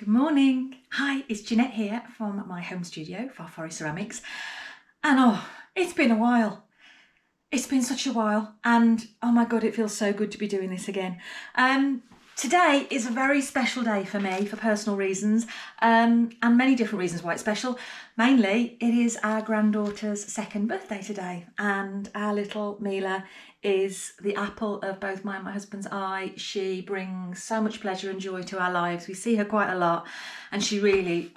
Good morning. Hi, it's Jeanette here from my home studio for Forest Ceramics. And it's been a while. It's been such a while, and oh my God, it feels so good to be doing this again. Today is a very special day for me for personal reasons, and many different reasons why it's special. Mainly, it is our granddaughter's second birthday today, and our little Mila is the apple of both my and my husband's eye. She brings so much pleasure and joy to our lives. We see her quite a lot, and she really,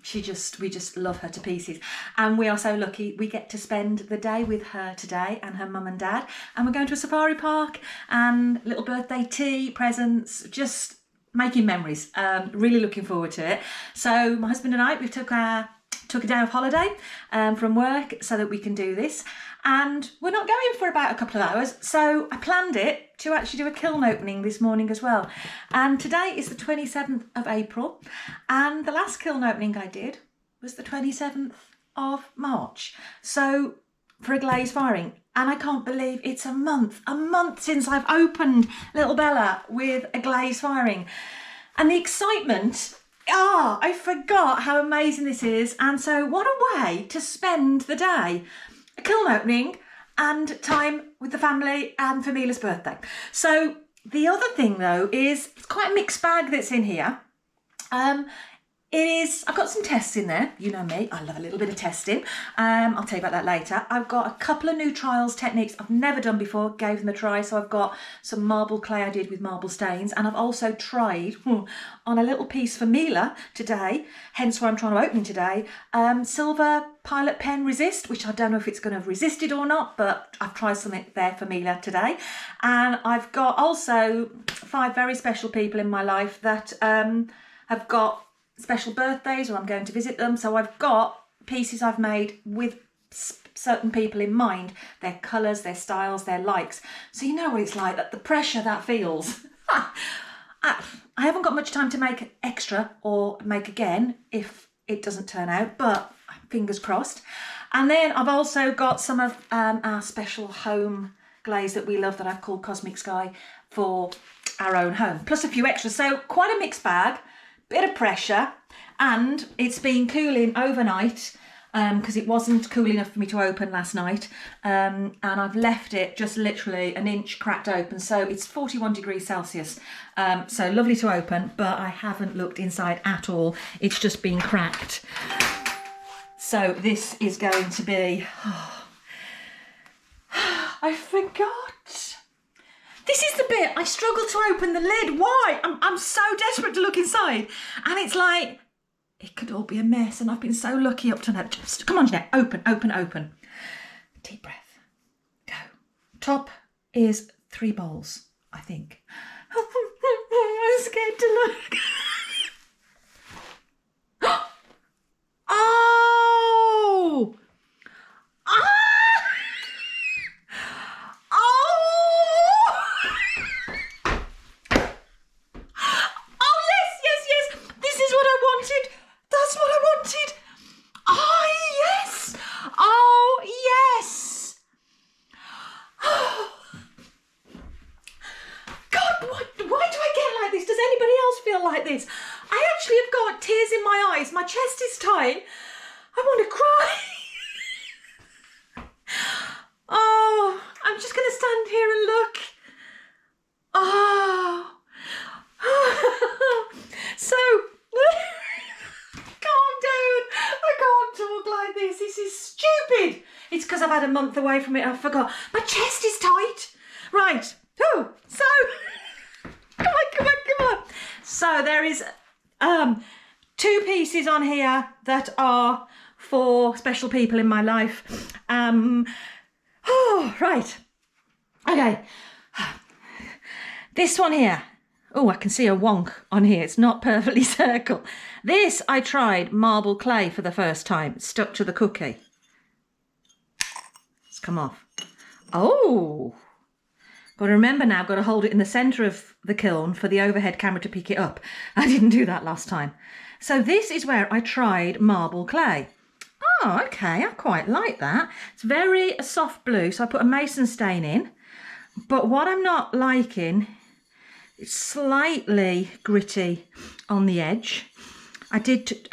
we just love her to pieces. And we are so lucky we get to spend the day with her today and her mum and dad. And we're going to a safari park and little birthday tea, presents, just making memories. Really looking forward to it. So my husband and I, we've took a day of holiday from work so that we can do this. And we're not going for about a couple of hours, so I planned it to actually do a kiln opening this morning as well. And today is the 27th of April, and the last kiln opening I did was the 27th of March. So for a glaze firing, and I can't believe it's a month since I've opened little Bella with a glaze firing. And the excitement, I forgot how amazing this is. And so what a way to spend the day. A kiln opening and time with the family and for Mila's birthday. So the other thing though is it's quite a mixed bag that's in here. I've got some tests in there. You know me, I love a little bit of testing. I'll tell you about that later. I've got a couple of new trials techniques I've never done before, gave them a try. So I've got some marble clay I did with marble stains, and I've also tried on a little piece for Mila today, hence why I'm trying to open today, silver Pilot Pen Resist, which I don't know if it's going to have resisted or not, but I've tried something there for Mila today. And I've got also 5 very special people in my life that have got special birthdays or I'm going to visit them. So I've got pieces I've made with certain people in mind, their colours, their styles, their likes. So you know what it's like, that the pressure that feels. I haven't got much time to make extra or make again if it doesn't turn out, but fingers crossed. And then I've also got some of our special home glaze that we love that I've called Cosmic Sky for our own home, plus a few extras. So quite a mixed bag. Bit of pressure, and it's been cooling overnight because it wasn't cool enough for me to open last night, and I've left it just literally an inch cracked open, so it's 41 degrees Celsius, so lovely to open, but I haven't looked inside at all. It's just been cracked. So this is going to be, I forgot. This is the bit I struggle to open the lid. Why? I'm so desperate to look inside. And it's like, it could all be a mess. And I've been so lucky up to now. Just, come on, Jeanette, open, open, open. Deep breath. Go. Top is 3 bowls, I think. I'm scared to look. Oh! Like this. I actually have got tears in my eyes. My chest is tight. I want to cry. I'm just going to stand here and look. So, calm down. I can't talk like this. This is stupid. It's because I've had a month away from it. I forgot. My chest is tight. Right. So, come on. So there is 2 pieces on here that are for special people in my life. Right. Okay. This one here. Oh, I can see a wonk on here. It's not perfectly circle. This, I tried marble clay for the first time. It's stuck to the cookie. It's come off. Oh. Got to remember now, I've got to hold it in the centre of the kiln for the overhead camera to pick it up. I didn't do that last time. So this is where I tried marble clay. Oh, okay, I quite like that. It's very soft blue, so I put a mason stain in. But what I'm not liking, it's slightly gritty on the edge. I did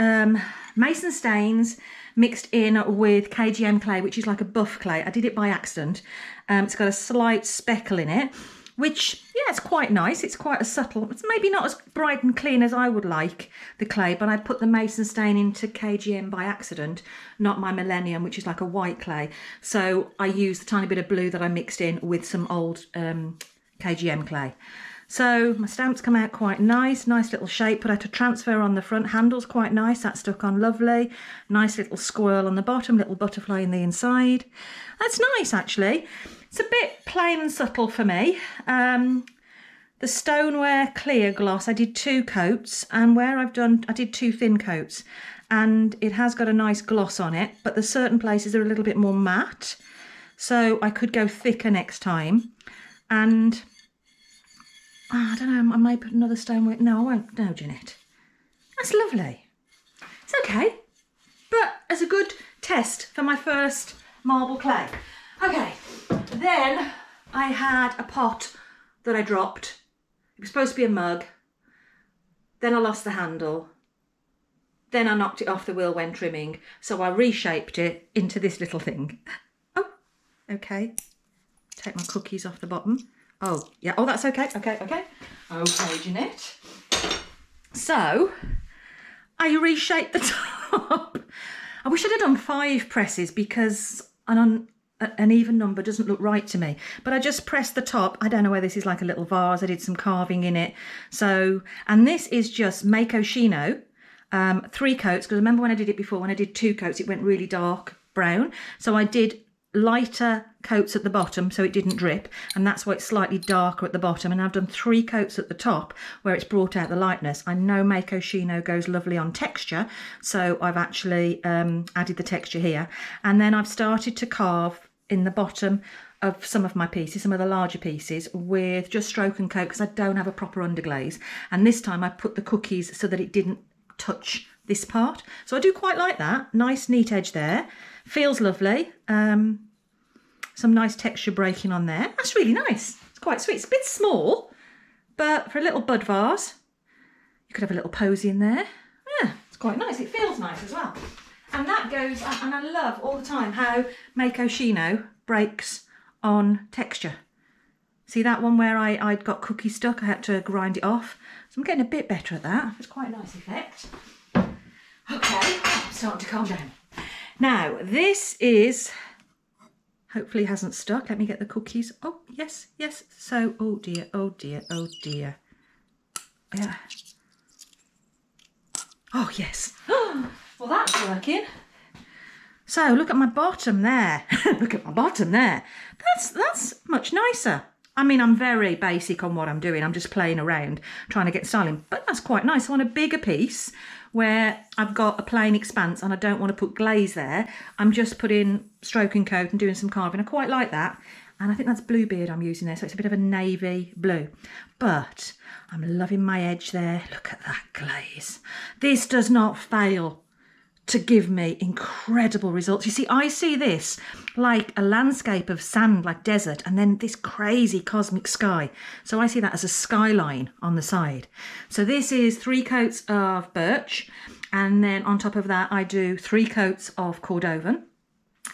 Mason stains mixed in with KGM clay, which is like a buff clay. I did it by accident. It's got a slight speckle in it, which, yeah, it's quite nice. It's quite a subtle, it's maybe not as bright and clean as I would like the clay, but I put the Mason stain into KGM by accident, not my Millennium, which is like a white clay. So I used the tiny bit of blue that I mixed in with some old KGM clay. So my stamps come out quite nice little shape. Put out a transfer on the front, handle's quite nice, that stuck on lovely. Nice little squirrel on the bottom, little butterfly in the inside. That's nice actually. It's a bit plain and subtle for me. The stoneware clear gloss, I did 2 coats, and where I did 2 thin coats, and it has got a nice gloss on it, but there's certain places that are a little bit more matte, so I could go thicker next time. And I don't know, I might put another stoneware. No, I won't. No, Jeanette. That's lovely. It's okay. But as a good test for my first marble clay. Okay, then I had a pot that I dropped. It was supposed to be a mug. Then I lost the handle. Then I knocked it off the wheel when trimming. So I reshaped it into this little thing. Oh, okay. Take my cookies off the bottom. Oh, yeah. Oh, that's okay. Okay, Jeanette. So, I reshaped the top. I wish I'd have done 5 presses because an even number doesn't look right to me. But I just pressed the top. I don't know whether this is like a little vase. I did some carving in it. So, and this is just Mako Shino, 3 coats. Because remember when I did it before, when I did 2 coats, it went really dark brown. So I did lighter coats at the bottom so it didn't drip, and that's why it's slightly darker at the bottom. And I've done 3 coats at the top where it's brought out the lightness. I know Mako Shino goes lovely on texture, so I've actually added the texture here. And then I've started to carve in the bottom of some of my pieces, some of the larger pieces, with just stroke and coat because I don't have a proper underglaze. And this time I put the cookies so that it didn't touch this part. So I do quite like that. Nice neat edge there. Feels lovely. Some nice texture breaking on there. That's really nice. It's quite sweet. It's a bit small, but for a little bud vase, you could have a little posy in there. Yeah, it's quite nice. It feels nice as well. And that goes, and I love all the time how Mako Shino breaks on texture. See that one where I'd got cookie stuck? I had to grind it off. So I'm getting a bit better at that. It's quite a nice effect. Okay, I'm starting to calm down. Now, this is, hopefully hasn't stuck. Let me get the cookies. Oh, yes, yes. So, oh dear, oh dear, oh dear. Yeah. Oh, yes. Well, that's working. So, look at my bottom there. Look at my bottom there. That's much nicer. I mean, I'm very basic on what I'm doing. I'm just playing around, trying to get styling. But that's quite nice. I want a bigger piece where I've got a plain expanse and I don't want to put glaze there. I'm just putting stroke and coat and doing some carving. I quite like that. And I think that's Bluebeard I'm using there. So it's a bit of a navy blue. But I'm loving my edge there. Look at that glaze. This does not fail to give me incredible results. You see, I see this like a landscape of sand, like desert, and then this crazy cosmic sky. So I see that as a skyline on the side. So this is 3 coats of birch, and then on top of that I do 3 coats of Cordovan.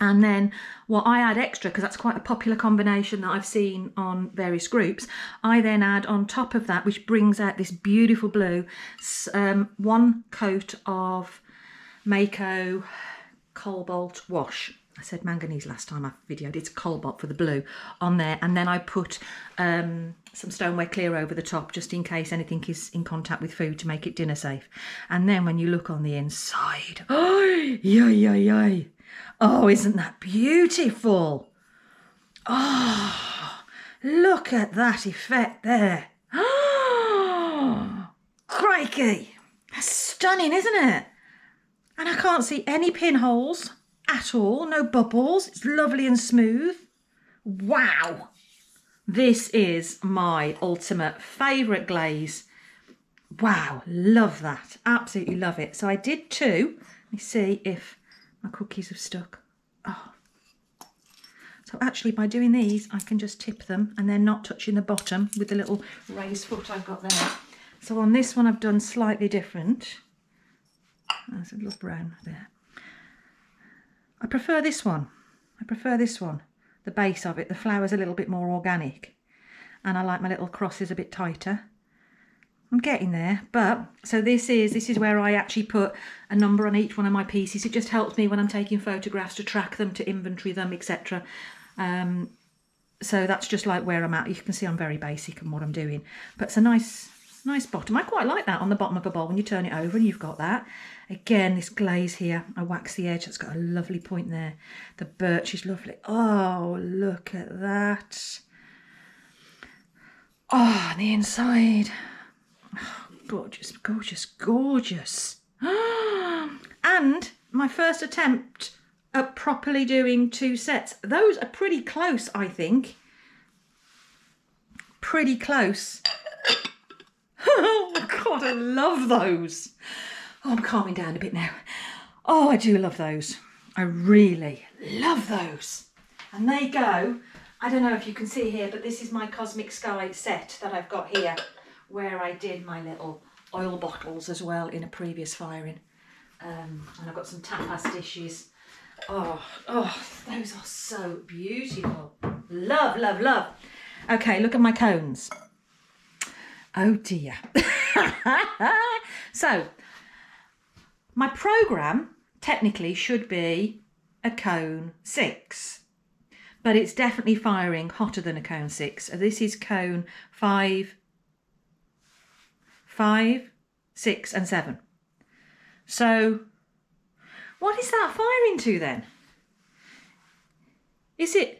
And then what I add extra, because that's quite a popular combination that I've seen on various groups, I then add on top of that, which brings out this beautiful blue, 1 coat of Mako Cobalt Wash. I said manganese last time I videoed. It's cobalt for the blue on there. And then I put some stoneware clear over the top just in case anything is in contact with food to make it dinner safe. And then when you look on the inside, oh, yay. Oh, isn't that beautiful? Oh, look at that effect there. Oh, crikey. That's stunning, isn't it? And I can't see any pinholes at all, no bubbles. It's lovely and smooth. Wow. This is my ultimate favourite glaze. Wow, love that. Absolutely love it. So I did 2. Let me see if my cookies have stuck. Oh. So actually by doing these, I can just tip them and they're not touching the bottom with the little raised foot I've got there. So on this one, I've done slightly different. There's a little brown there. I prefer this one. I prefer this one. The base of it, the flower's a little bit more organic. And I like my little crosses a bit tighter. I'm getting there, but so this is where I actually put a number on each one of my pieces. It just helps me when I'm taking photographs to track them, to inventory them, etc. So that's just like where I'm at. You can see I'm very basic in what I'm doing, but it's a nice bottom. I quite like that on the bottom of a bowl when you turn it over and you've got that. Again, this glaze here, I wax the edge. It's got a lovely point there. The birch is lovely. Oh, look at that. Oh, on the inside. Oh, gorgeous, gorgeous, gorgeous. And my first attempt at properly doing 2 sets. Those are pretty close, I think. Pretty close. Oh my God, I love those. Oh, I'm calming down a bit now. Oh, I do love those. I really love those. And they go, I don't know if you can see here, but this is my Cosmic Sky set that I've got here, where I did my little oil bottles as well in a previous firing. And I've got some tapas dishes. Oh, those are so beautiful. Love, love, love. Okay, look at my cones. Oh dear. So, my programme technically should be a cone 6. But it's definitely firing hotter than a cone 6. So this is cone 5, 6 and 7. So what is that firing to then? Is it?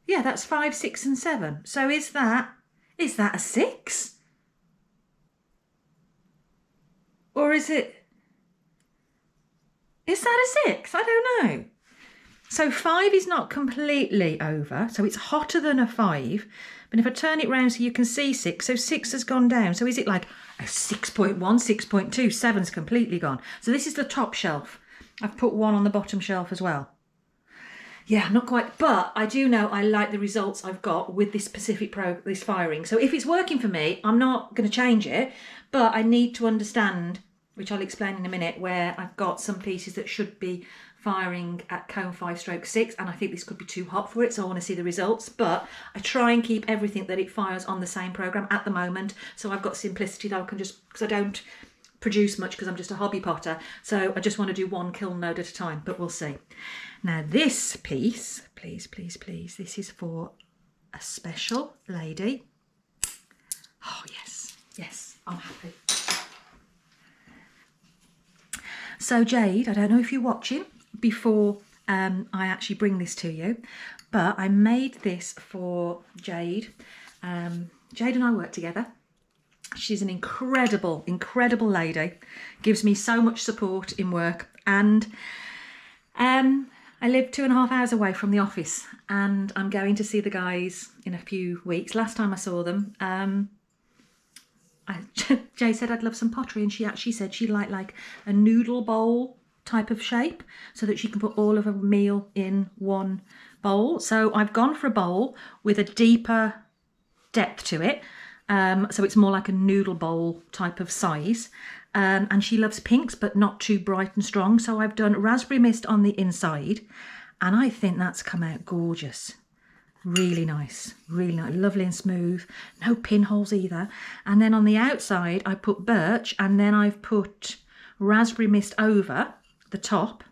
Yeah, that's 5, 6 and 7. So is that a 6? Or is that a 6? I don't know. So 5 is not completely over. So it's hotter than a 5. But if I turn it round so you can see 6, so 6 has gone down. So is it like a 6.1, 6.2? 7's completely gone. So this is the top shelf. I've put 1 on the bottom shelf as well. Yeah, not quite. But I do know I like the results I've got with this specific this firing. So if it's working for me, I'm not going to change it. But I need to understand, which I'll explain in a minute, where I've got some pieces that should be firing at cone 5/6, and I think this could be too hot for it, so I want to see the results. But I try and keep everything that it fires on the same programme at the moment, so I've got simplicity that I can just, because I don't produce much because I'm just a hobby potter, so I just want to do 1 kiln node at a time, but we'll see. Now this piece, please, please, please, this is for a special lady. Oh yes, yes, I'm happy. So Jade, I don't know if you're watching before I actually bring this to you, but I made this for Jade. Jade and I work together. She's an incredible, incredible lady, gives me so much support in work, and I live 2.5 hours away from the office, and I'm going to see the guys in a few weeks. Last time I saw them, Jay said I'd love some pottery, and she actually said she'd like a noodle bowl type of shape so that she can put all of her meal in one bowl. So I've gone for a bowl with a deeper depth to it. So it's more like a noodle bowl type of size. And she loves pinks, but not too bright and strong. So I've done raspberry mist on the inside, and I think that's come out gorgeous. Really nice, lovely and smooth. No pinholes either. And then on the outside, I put birch, and then I've put raspberry mist over the top,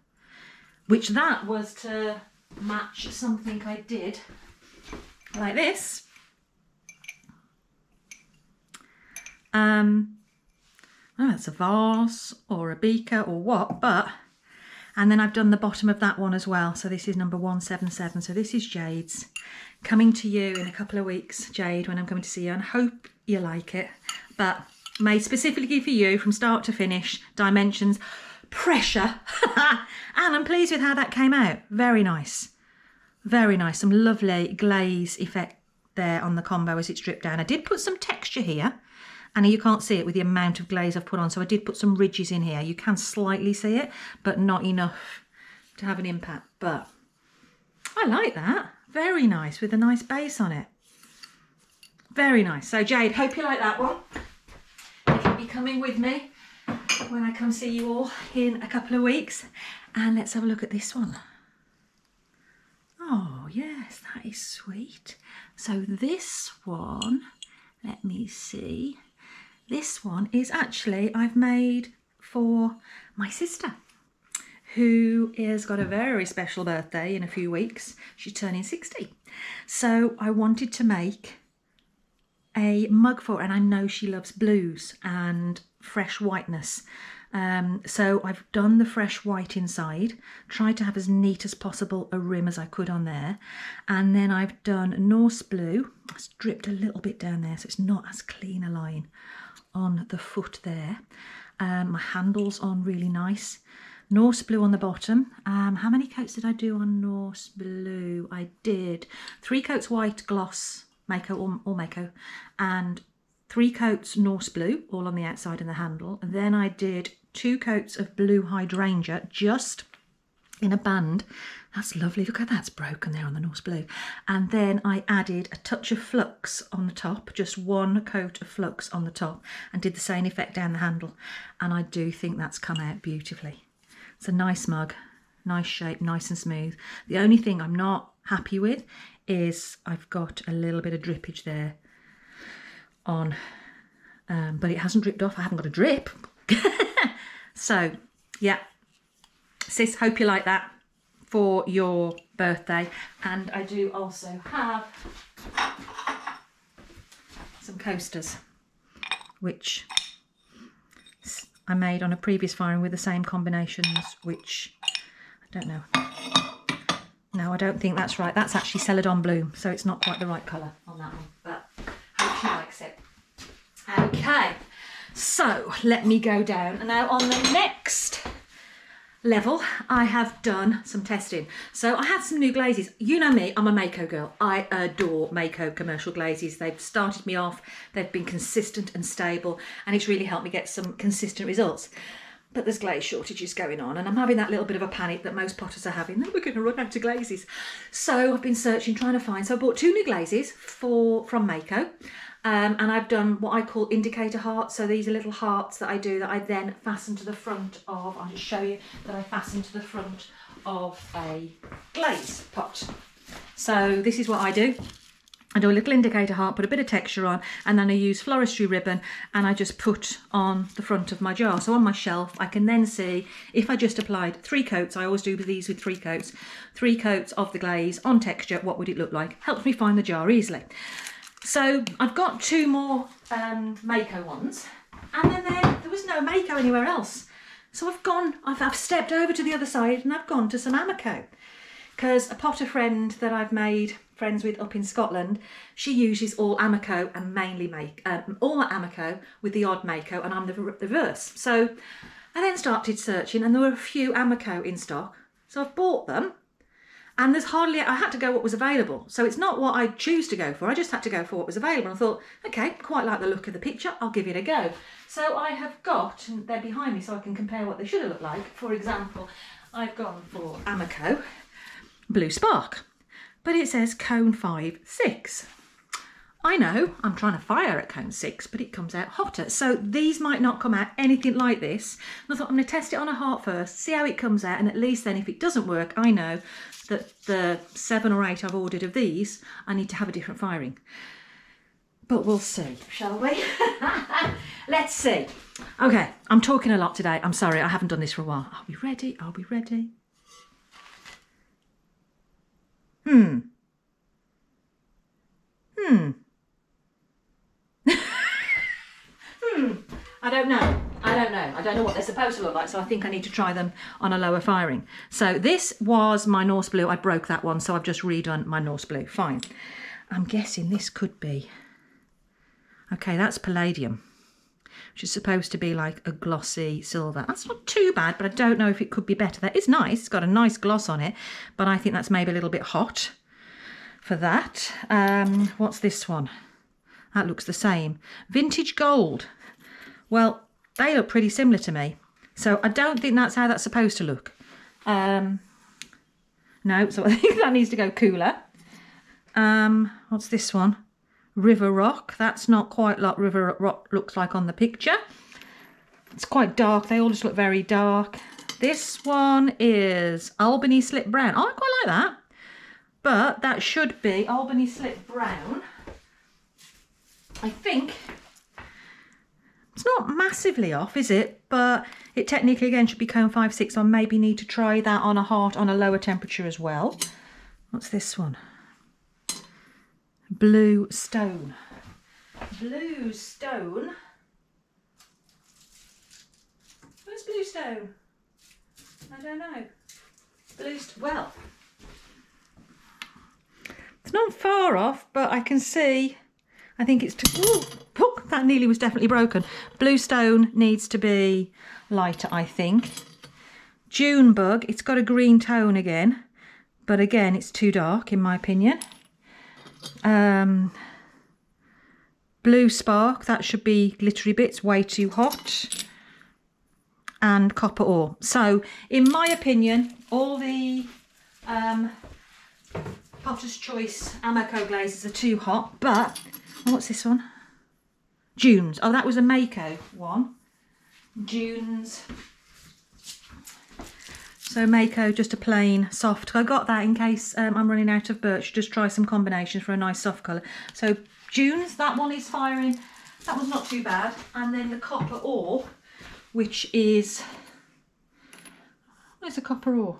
which that was to match something I did like this. Oh, it's a vase or a beaker or what, but, and then I've done the bottom of that one as well. So this is number 177. So this is Jade's, coming to you in a couple of weeks, Jade, when I'm coming to see you, and hope you like it. But made specifically for you from start to finish, dimensions, pressure, and I'm pleased with how that came out. Very nice, very nice. Some lovely glaze effect there on the combo as it's dripped down. I did put some texture here, and you can't see it with the amount of glaze I've put on, so I did put some ridges in here. You can slightly see it, but not enough to have an impact. But I like that. Very nice, with a nice base on it. Very nice. So Jade, hope you like that one. If be coming with me when I come see you all in a couple of weeks. And let's have a look at this one. Oh yes, that is sweet. So this one, let me see. This one is actually, I've made for my sister, who has got a very special birthday in a few weeks. She's turning 60. So I wanted to make a mug for her, and I know she loves blues and fresh whiteness. So I've done the fresh white inside, tried to have as neat as possible a rim as I could on there, and then I've done Norse blue. I stripped a little bit down there so it's not as clean a line on the foot there. My handle's on really nice. Norse blue on the bottom. How many coats did I do on Norse blue? I did 3 coats white gloss Mako or Mako, and 3 coats Norse blue all on the outside and the handle. And then I did 2 coats of blue hydrangea just in a band. That's lovely. Look how that's broken there on the Norse blue. And then I added a touch of flux on the top, just 1 coat of flux on the top, and did the same effect down the handle. And I do think that's come out beautifully. It's a nice mug, nice shape, nice and smooth. The only thing I'm not happy with is I've got a little bit of drippage there on, but it hasn't dripped off. I haven't got a drip. So yeah, sis, hope you like that for your birthday. And I do also have some coasters, which I made on a previous firing with the same combinations, which I don't know. No, I don't think that's right. That's actually Celadon Bloom, so it's not quite the right colour on that one, but hope she likes it. Okay, so let me go down. And now on the next level, I have done some testing. So I had some new glazes. You know me, I'm a Mako girl. I adore Mako commercial glazes. They've started me off, they've been consistent and stable, and it's really helped me get some consistent results. But there's glaze shortages going on, and I'm having that little bit of a panic that most potters are having. We're going to run out of glazes. So I've been searching, trying to find. So I bought 2 new glazes from Mako, and I've done what I call indicator hearts. So these are little hearts that I do that I then fasten to the front of. I'll just show you that I fasten to the front of a glaze pot. So this is what I do. I do a little indicator heart, put a bit of texture on, and then I use floristry ribbon, and I just put on the front of my jar. So on my shelf, I can then see if I just applied 3 coats, I always do these with 3 coats, 3 coats of the glaze on texture, what would it look like? Helps me find the jar easily. So I've got 2 more Mako ones, and then there was no Mako anywhere else. So I've stepped over to the other side, and I've gone to some Amaco, because a potter friend that I've made friends with up in Scotland, she uses all Amaco and mainly all Amaco with the odd Mako, and I'm the reverse. So I then started searching, and there were a few Amaco in stock, so I've bought them, and there's hardly, I had to go what was available. So it's not what I choose to go for, I just had to go for what was available. I thought, okay, quite like the look of the picture, I'll give it a go. So I have got, and they're behind me so I can compare what they should have looked like. For example, I've gone for Amaco Blue Spark, but it says cone 5-6. I know I'm trying to fire at cone 6, but it comes out hotter. So these might not come out anything like this. And I thought I'm going to test it on a heart first, see how it comes out, and at least then if it doesn't work, I know that the 7 or 8 I've ordered of these, I need to have a different firing. But we'll see, shall we? Let's see. Okay, I'm talking a lot today. I'm sorry, I haven't done this for a while. Are we ready? Are we ready? I don't know. I don't know what they're supposed to look like, so I think I need to try them on a lower firing. So this was my Norse blue. I broke that one, so I've just redone my Norse blue. Fine. I'm guessing this could be... Okay, that's palladium, which is supposed to be like a glossy silver. That's not too bad, but I don't know if it could be better. That is nice. It's got a nice gloss on it, but I think that's maybe a little bit hot for that. What's this one? That looks the same. Vintage gold. Well, they look pretty similar to me, so I don't think that's how that's supposed to look. No, so I think that needs to go cooler. What's this one? River rock. That's not quite like river rock looks like on the picture. It's quite dark. They all just look very dark. This one is Albany Slip Brown. Oh, I quite like that. But that should be Albany Slip Brown. I think it's not massively off, is it? But it technically, again, should be cone 5/6. So I maybe need to try that on a hot, on a lower temperature as well. What's this one? Blue Stone. Blue Stone. Where's Blue Stone? I don't know. Well, it's not far off, but I can see, I think it's, that nearly was definitely broken. Blue Stone needs to be lighter, I think. June Bug, it's got a green tone again, but again, it's too dark in my opinion. Blue Spark, that should be glittery bits, way too hot. And Copper Ore. So, in my opinion, all the Potter's Choice Amaco glazes are too hot, but, what's this one? Dunes. Oh, that was a Mako one. Dunes. So Mako, just a plain soft. I got that in case I'm running out of birch. Just try some combinations for a nice soft colour. So Dunes, that one is firing. That one's not too bad. And then the Copper Ore, which is, where's the Copper Ore?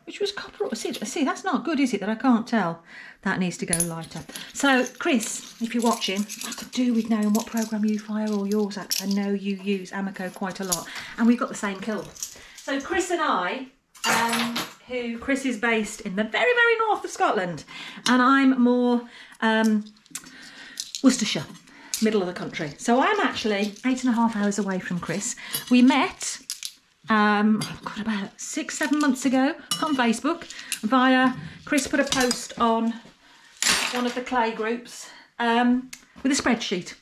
Which was Copper Ore. See, that's not good, is it, that I can't tell? That needs to go lighter. So, Chris, if you're watching, I could do with knowing what programme you fire all yours at, because I know you use Amaco quite a lot. And we've got the same kiln. So Chris and I, Chris is based in the very, very north of Scotland, and I'm more Worcestershire, middle of the country. So I'm actually 8.5 hours away from Chris. We met about 6-7 months ago on Facebook via, Chris put a post on one of the clay groups with a spreadsheet,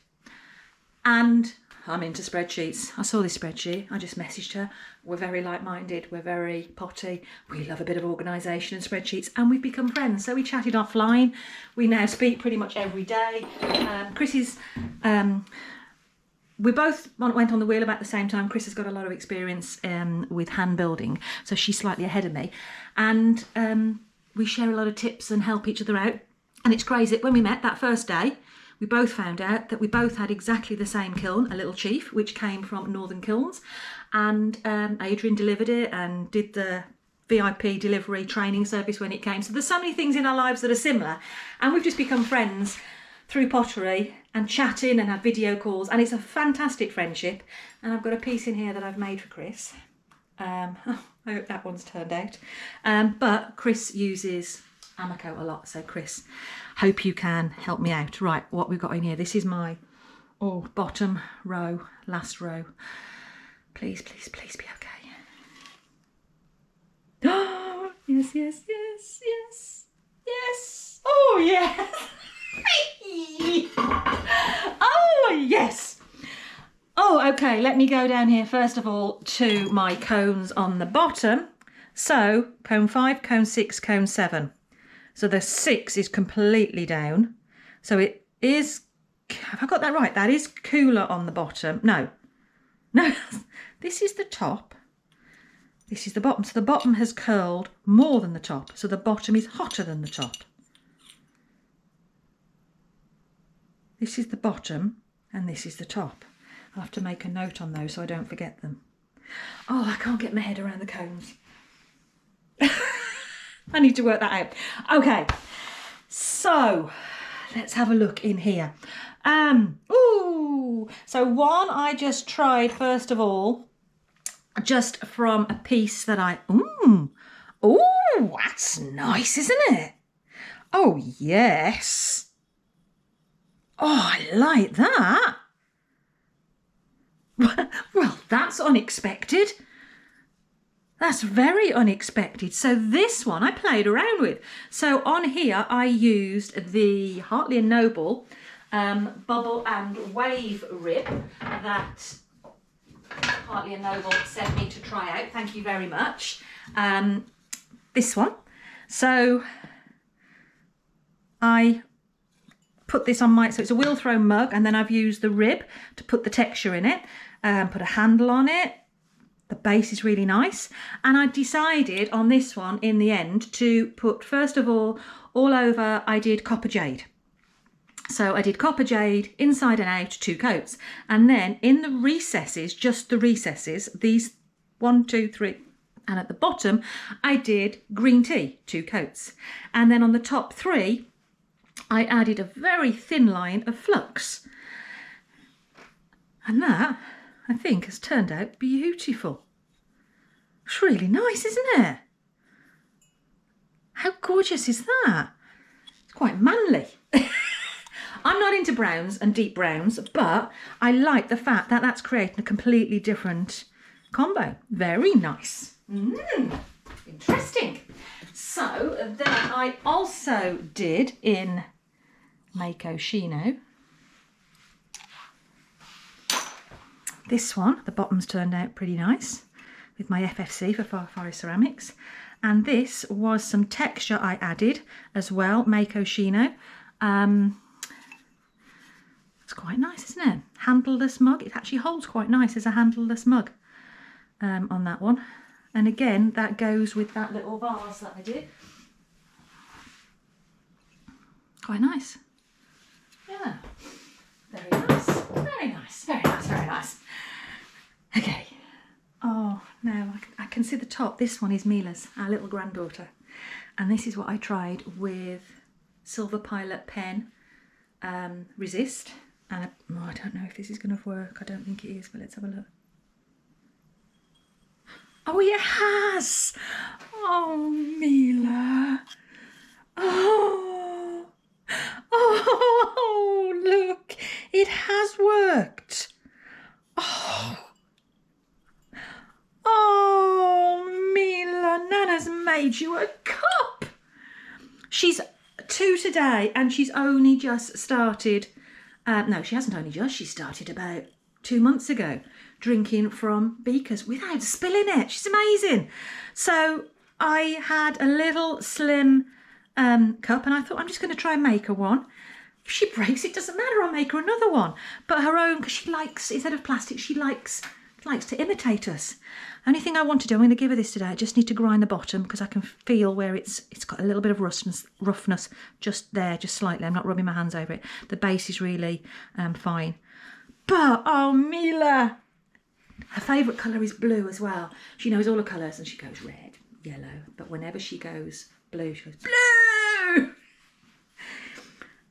and I'm into spreadsheets. I saw this spreadsheet, I just messaged her. We're very like-minded, we're very potty, we love a bit of organisation and spreadsheets, and we've become friends. So we chatted offline. We now speak pretty much every day. We both went on the wheel about the same time. Chris has got a lot of experience with hand building, so she's slightly ahead of me. And we share a lot of tips and help each other out. And it's crazy, when we met that first day, we both found out that we both had exactly the same kiln, a Little Chief, which came from Northern Kilns. And Adrian delivered it and did the VIP delivery training service when it came. So there's so many things in our lives that are similar. And we've just become friends through pottery and chatting and had video calls. And it's a fantastic friendship. And I've got a piece in here that I've made for Chris. I hope that one's turned out. But Chris uses Amaco a lot. So Chris, hope you can help me out. Right, what we've got in here. This is my bottom row, last row. Please, please, please be okay. Oh, yes, yes, yes, yes, yes. Oh, yes. Oh, yes. Oh, okay, let me go down here first of all to my cones on the bottom. So, cone 5, cone 6, cone 7. So the 6 is completely down. So it is, have I got that right? That is cooler on the bottom. No, this is the top. This is the bottom. So the bottom has curled more than the top. So the bottom is hotter than the top. This is the bottom and this is the top. I'll have to make a note on those so I don't forget them. Oh, I can't get my head around the cones. I need to work that out. Okay, so let's have a look in here. So one I just tried first of all, just from a piece that that's nice, isn't it? Oh, yes. Oh, I like that. Well, that's unexpected. That's very unexpected. So this one I played around with. So on here I used the Hartley & Noble bubble and wave rib that Hartley & Noble sent me to try out. Thank you very much. This one. So I put this on my, so it's a wheel throw mug, and then I've used the rib to put the texture in it, put a handle on it. The base is really nice, and I decided on this one in the end to put, first of all over I did copper jade. So I did copper jade inside and out, 2 coats, and then in the recesses, just the recesses, these 1, 2, 3, and at the bottom I did green tea, 2 coats, and then on the top 3 I added a very thin line of flux, and that I think has turned out beautiful. It's really nice, isn't it? How gorgeous is that? It's quite manly. I'm not into browns and deep browns, but I like the fact that that's creating a completely different combo. Very nice. Interesting. So then I also did in Mako Shino. This one, the bottom's turned out pretty nice with my FFC for Far Forest Ceramics. And this was some texture I added as well, Mako Shino. It's quite nice, isn't it? Handleless mug. It actually holds quite nice as a handleless mug on that one. And again, that goes with that little vase that I did. Quite nice. Yeah. Very nice. Very nice. Very nice. Very nice. Okay. Oh, now I can see the top. This one is Mila's, our little granddaughter. And this is what I tried with Silver Pilot pen resist. And I don't know if this is going to work. I don't think it is, but let's have a look. Oh, it has! Oh, Mila. Oh, oh, look, it has worked. Oh, oh, Mila, Nana's made you a cup. She's 2 today, and she's only just started. No, she hasn't only just. She started about 2 months ago, drinking from beakers without spilling it. She's amazing. So I had a little slim cup, and I thought I'm just going to try and make her one. If she breaks, it doesn't matter. I'll make her another one. But her own, because she likes, instead of plastic, she likes to imitate us. Only thing I want to do, I'm going to give her this today. I just need to grind the bottom because I can feel where it's got a little bit of roughness just there, just slightly. I'm not rubbing my hands over it. The base is really fine. But, oh, Mila, her favourite colour is blue as well. She knows all the colours, and she goes red, yellow. But whenever she goes blue, she goes, blue!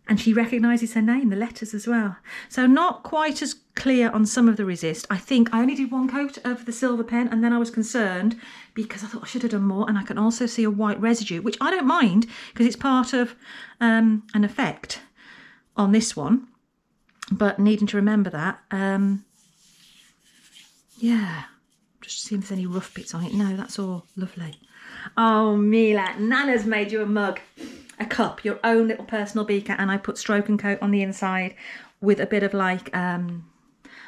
And she recognises her name, the letters as well. So not quite as clear on some of the resist. I think I only did 1 coat of the silver pen, and then I was concerned because I thought I should have done more. And I can also see a white residue, which I don't mind because it's part of an effect on this one. But needing to remember that. Yeah, just seeing if there's any rough bits on it. No, that's all lovely. Oh, Mila, Nana's made you a mug. A cup, your own little personal beaker, and I put stroke and coat on the inside with a bit of like an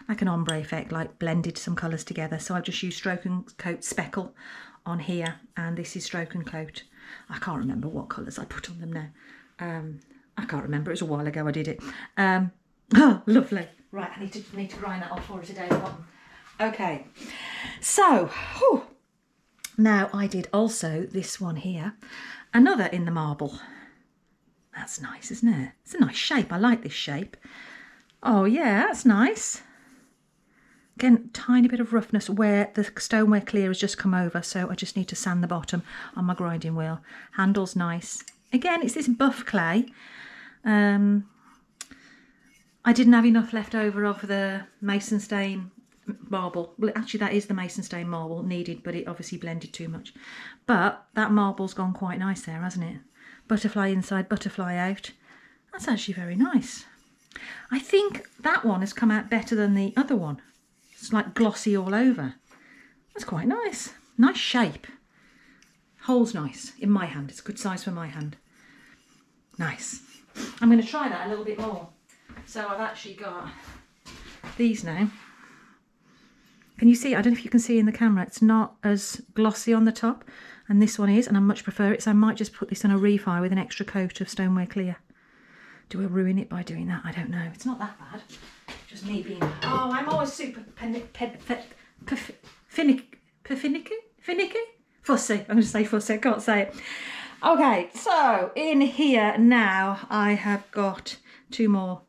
ombre effect, like blended some colours together. So I've just used stroke and coat speckle on here, and this is stroke and coat. I can't remember what colours I put on them now. I can't remember. It was a while ago I did it. Oh, lovely. Right, I need to grind that off for her today. Okay, so now I did also this one here, another in the marble. That's nice, isn't it? It's a nice shape. I like this shape. Oh yeah, that's nice. Again, tiny bit of roughness where the stoneware clear has just come over, so I just need to sand the bottom on my grinding wheel. Handle's nice. Again, it's this buff clay. I didn't have enough left over of the Mason stain marble. Well, actually that is the Mason stain marble needed, but it obviously blended too much. But that marble's gone quite nice there, hasn't it? Butterfly inside, butterfly out. That's actually very nice. I think that one has come out better than the other one. It's like glossy all over. That's quite nice. Nice shape. Holds nice in my hand. It's a good size for my hand. Nice. I'm going to try that a little bit more. So I've actually got these now. Can you see? I don't know if you can see in the camera. It's not as glossy on the top, and this one is, and I much prefer it. So I might just put this on a refi with an extra coat of stoneware clear. Do I ruin it by doing that? I don't know. It's not that bad. Just me being, oh, I'm always super finicky? Fussy. I'm going to say fussy. I can't say it. Okay, so in here now I have got two more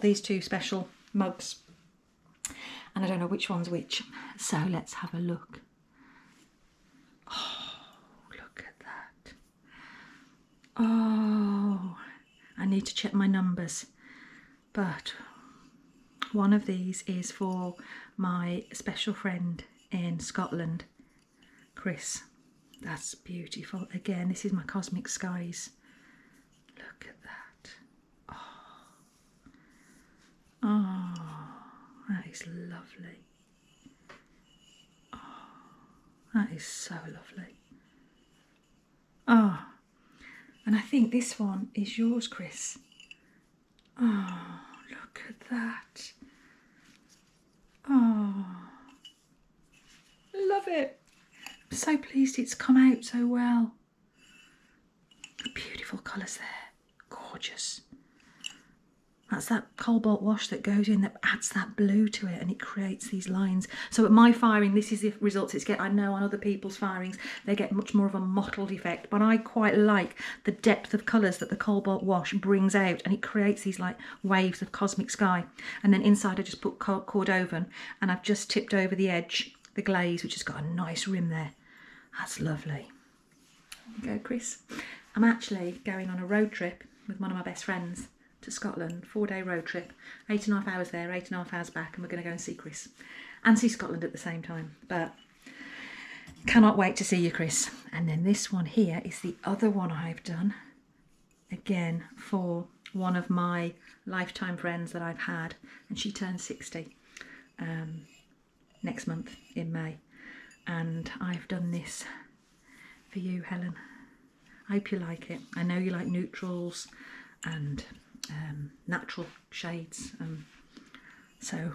these two special mugs. And I don't know which one's which. So let's have a look. Oh, look at that. Oh, I need to check my numbers. But one of these is for my special friend in Scotland, Chris. That's beautiful. Again, this is my Cosmic Skies. Look at that. Oh, that is lovely. Oh, that is so lovely. Oh, and I think this one is yours, Chris. Oh, look at that. Oh, love it. I'm so pleased it's come out so well. Beautiful colours there. Gorgeous. That's that cobalt wash that goes in that adds that blue to it and it creates these lines. So at my firing, this is the results it's get. I know on other people's firings, they get much more of a mottled effect, but I quite like the depth of colours that the cobalt wash brings out, and it creates these like waves of cosmic sky. And then inside I just put Cordovan, and I've just tipped over the edge, the glaze, which has got a nice rim there. That's lovely. There you go, Chris. I'm actually going on a road trip with one of my best friends to Scotland, 4-day road trip, 8.5 hours there, 8.5 hours back, and we're going to go and see Chris and see Scotland at the same time. But cannot wait to see you, Chris. And then this one here is the other one I've done, again for one of my lifetime friends that I've had, and she turns 60 next month in May, and I've done this for you, Helen. I hope you like it. I know you like neutrals and natural shades, so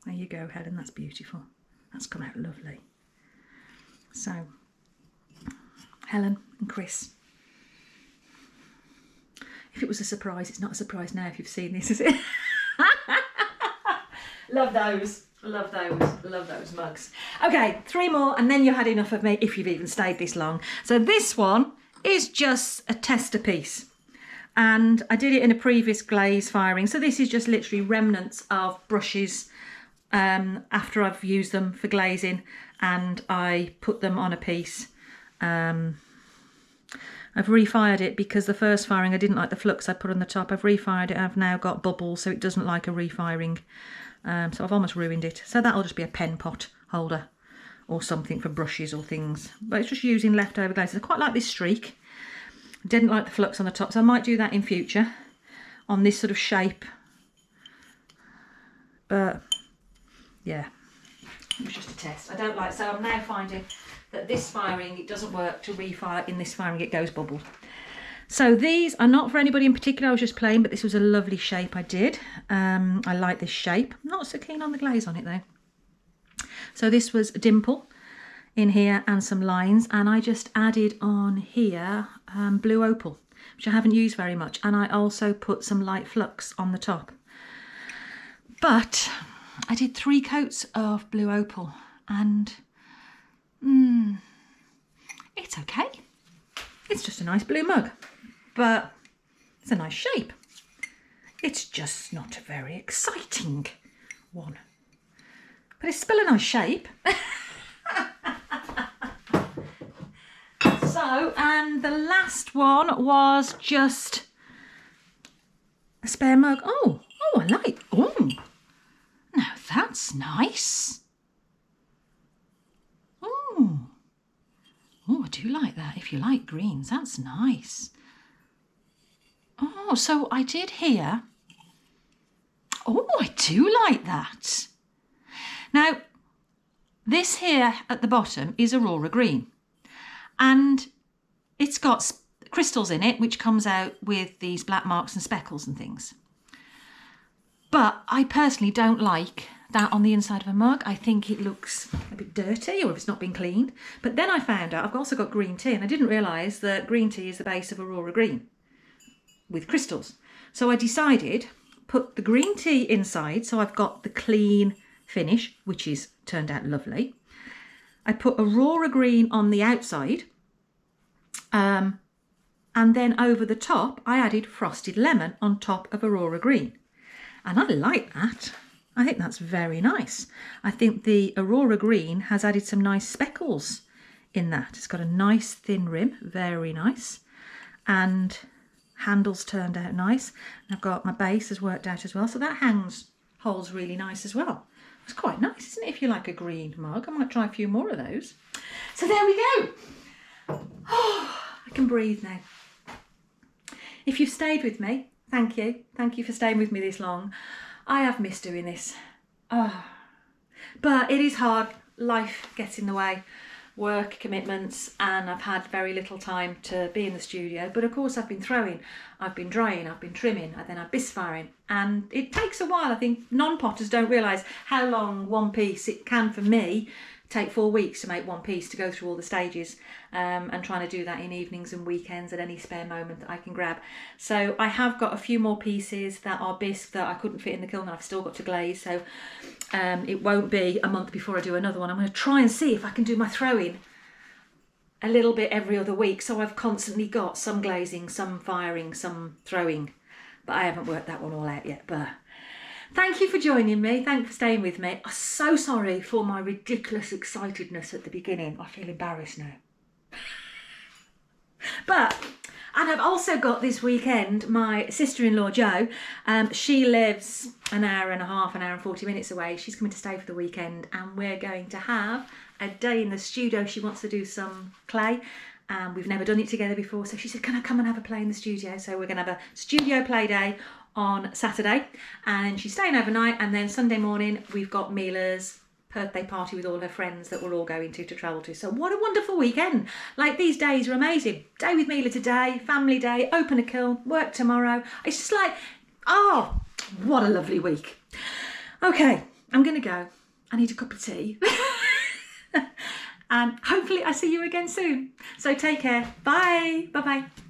there you go, Helen. That's beautiful. That's come out lovely. So Helen and Chris, if it was a surprise, it's not a surprise now if you've seen this, is it? Love those, love those, love those mugs. Okay, 3 more and then you had enough of me if you've even stayed this long. So this one is just a tester piece, and I did it in a previous glaze firing. So this is just literally remnants of brushes after I've used them for glazing, and I put them on a piece. I've refired it because the first firing I didn't like the flux I put on the top. I've refired it. I've now got bubbles, so it doesn't like a refiring. So I've almost ruined it. So that'll just be a pen pot holder or something for brushes or things. But it's just using leftover glazes. I quite like this streak. Didn't like the flux on the top, so I might do that in future on this sort of shape. But yeah, it was just a test. I don't like, so I'm now finding that this firing, it doesn't work to refire. In this firing, it goes bubbled. So these are not for anybody in particular. I was just playing, but this was a lovely shape I did. I like this shape. I'm not so keen on the glaze on it though. So this was a dimple in here and some lines, and I just added on here blue opal, which I haven't used very much, and I also put some light flux on the top. But I did 3 coats of blue opal, and it's okay. It's just a nice blue mug, but it's a nice shape. It's just not a very exciting one, but it's still a nice shape. So, and the last one was just a spare mug. Oh, I like, now that's nice. Oh, I do like that. If you like greens, that's nice. Oh, so I did here. Oh, I do like that. Now, this here at the bottom is Aurora Green, and it's got crystals in it, which comes out with these black marks and speckles and things. But I personally don't like that on the inside of a mug. I think it looks a bit dirty, or if it's not been cleaned. But then I found out I've also got green tea, and I didn't realise that green tea is the base of Aurora Green with crystals. So I decided put the green tea inside, so I've got the clean finish, which is turned out lovely. I put Aurora Green on the outside, and then over the top I added frosted lemon on top of Aurora Green, and I like that. I think that's very nice. I think the Aurora Green has added some nice speckles in that. It's got a nice thin rim, very nice, and handles turned out nice. And I've got my base has worked out as well, so that holds really nice as well. It's quite nice, isn't it, if you like a green mug? I might try a few more of those. So there we go. Oh, I can breathe now. If you've stayed with me, thank you. Thank you for staying with me this long. I have missed doing this. Oh. But it is hard. Life gets in the way. Work, commitments, and I've had very little time to be in the studio. But of course I've been throwing, I've been drying, I've been trimming, and then I've bisfiring. And it takes a while. I think non-potters don't realise how long one piece it can, for me, take 4 weeks to make one piece, to go through all the stages, and trying to do that in evenings and weekends at any spare moment that I can grab. So I have got a few more pieces that are bisque that I couldn't fit in the kiln, and I've still got to glaze, so it won't be a month before I do another one. I'm going to try and see if I can do my throwing a little bit every other week, so I've constantly got some glazing, some firing, some throwing, but I haven't worked that one all out yet. But thank you for joining me. Thanks for staying with me. I'm so sorry for my ridiculous excitedness at the beginning. I feel embarrassed now. And I've also got this weekend my sister-in-law Jo. She lives an hour and 40 minutes away. She's coming to stay for the weekend, and we're going to have a day in the studio. She wants to do some clay. We've never done it together before, so she said, can I come and have a play in the studio? So we're going to have a studio play day on Saturday, and she's staying overnight, and then Sunday morning we've got Mila's birthday party with all her friends that we're all going to travel to. So what a wonderful weekend. Like, these days are amazing. Day with Mila today, family day, open a kiln, work tomorrow. It's just like, oh, what a lovely week. Okay, I'm gonna go. I need a cup of tea. And hopefully I see you again soon. So take care. Bye. Bye-bye.